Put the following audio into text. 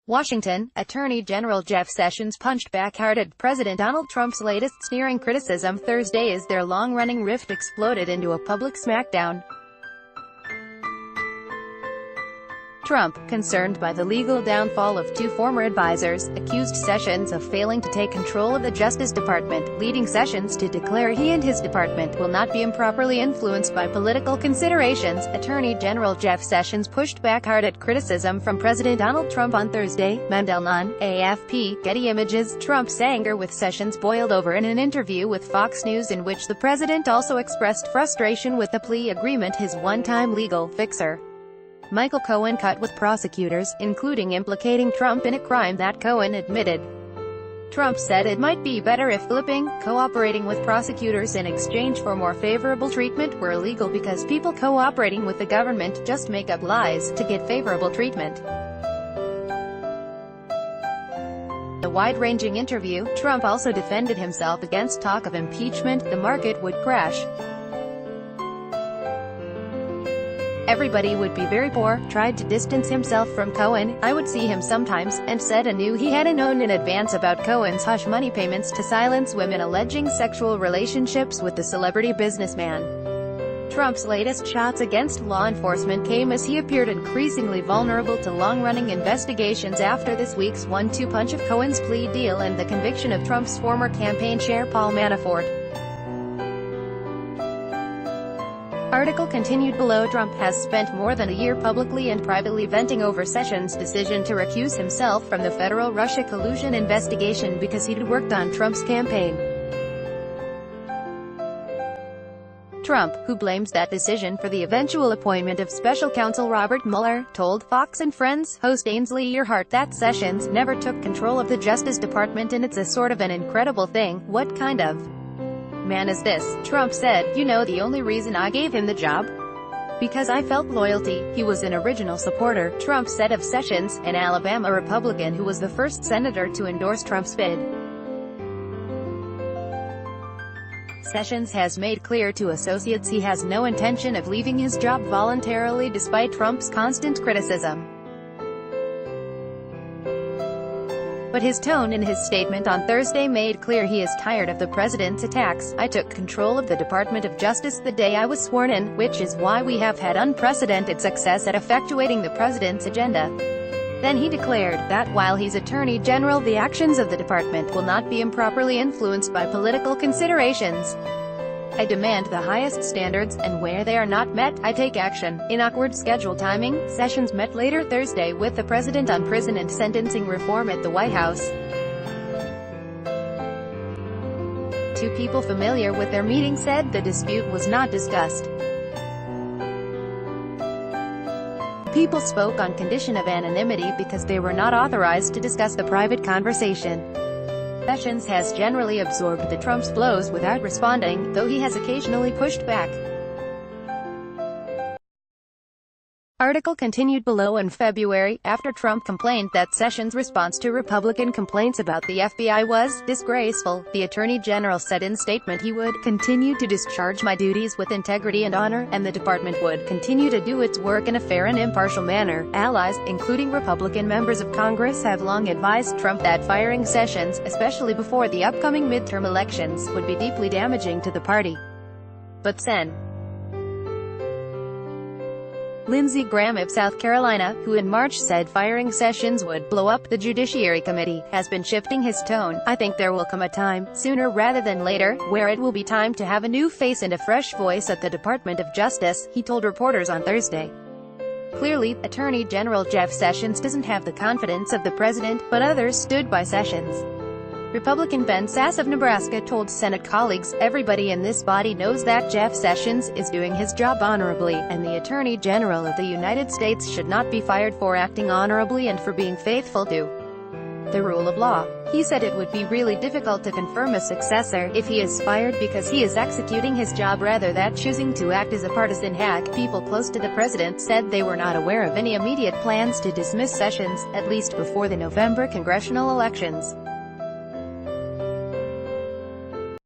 Washington, Attorney General Jeff Sessions punched back hard at President Donald Trump's latest sneering criticism Thursday as their long-running rift exploded into a public smackdown. Trump, concerned by the legal downfall of two former advisors, accused Sessions of failing to take control of the Justice Department, leading Sessions to declare he and his department will not be improperly influenced by political considerations. Attorney General Jeff Sessions pushed back hard at criticism from President Donald Trump on Thursday. Mandelnon, AFP, Getty Images. Trump's anger with Sessions boiled over in an interview with Fox News in which the president also expressed frustration with the plea agreement his one-time legal fixer, Michael Cohen, cut with prosecutors, including implicating Trump in a crime that Cohen admitted. Trump said it might be better if flipping, cooperating with prosecutors in exchange for more favorable treatment were illegal because people cooperating with the government just make up lies to get favorable treatment. In a wide-ranging interview, Trump also defended himself against talk of impeachment. The market would crash. Everybody would be very poor, tried to distance himself from Cohen. I would see him sometimes, and said I knew he hadn't known in advance about Cohen's hush money payments to silence women alleging sexual relationships with the celebrity businessman. Trump's latest shots against law enforcement came as he appeared increasingly vulnerable to long-running investigations after this week's 1-2 punch of Cohen's plea deal and the conviction of Trump's former campaign chair Paul Manafort. Article continued below. Trump has spent more than a year publicly and privately venting over Sessions' decision to recuse himself from the federal Russia collusion investigation because he'd worked on Trump's campaign. Trump, who blames that decision for the eventual appointment of special counsel Robert Mueller, told Fox and Friends host Ainsley Earhart that Sessions never took control of the Justice Department and it's a sort of an incredible thing. What kind of man is this? Trump said, you know the only reason I gave him the job? Because I felt loyalty. He was an original supporter, Trump said of Sessions, an Alabama Republican who was the first senator to endorse Trump's bid. Sessions has made clear to associates he has no intention of leaving his job voluntarily despite Trump's constant criticism. But his tone in his statement on Thursday made clear he is tired of the president's attacks. I took control of the Department of Justice the day I was sworn in, which is why we have had unprecedented success at effectuating the president's agenda. Then he declared that while he's Attorney General, the actions of the department will not be improperly influenced by political considerations. I demand the highest standards, and where they are not met, I take action. In awkward schedule timing, Sessions met later Thursday with the president on prison and sentencing reform at the White House. Two people familiar with their meeting said the dispute was not discussed. People spoke on condition of anonymity because they were not authorized to discuss the private conversation. Sessions has generally absorbed the Trump's blows without responding, though he has occasionally pushed back. Article continued below. In February, after Trump complained that Sessions' response to Republican complaints about the FBI was disgraceful, the Attorney General said in statement he would continue to discharge my duties with integrity and honor, and the department would continue to do its work in a fair and impartial manner. Allies, including Republican members of Congress, have long advised Trump that firing Sessions, especially before the upcoming midterm elections, would be deeply damaging to the party. But Sen. Lindsey Graham of South Carolina, who in March said firing Sessions would blow up the Judiciary Committee, has been shifting his tone. I think there will come a time, sooner rather than later, where it will be time to have a new face and a fresh voice at the Department of Justice, he told reporters on Thursday. Clearly, Attorney General Jeff Sessions doesn't have the confidence of the president, but others stood by Sessions. Republican Ben Sasse of Nebraska told Senate colleagues, everybody in this body knows that Jeff Sessions is doing his job honorably, and the Attorney General of the United States should not be fired for acting honorably and for being faithful to the rule of law. He said it would be really difficult to confirm a successor if he is fired because he is executing his job rather than choosing to act as a partisan hack. People close to the president said they were not aware of any immediate plans to dismiss Sessions, at least before the November congressional elections.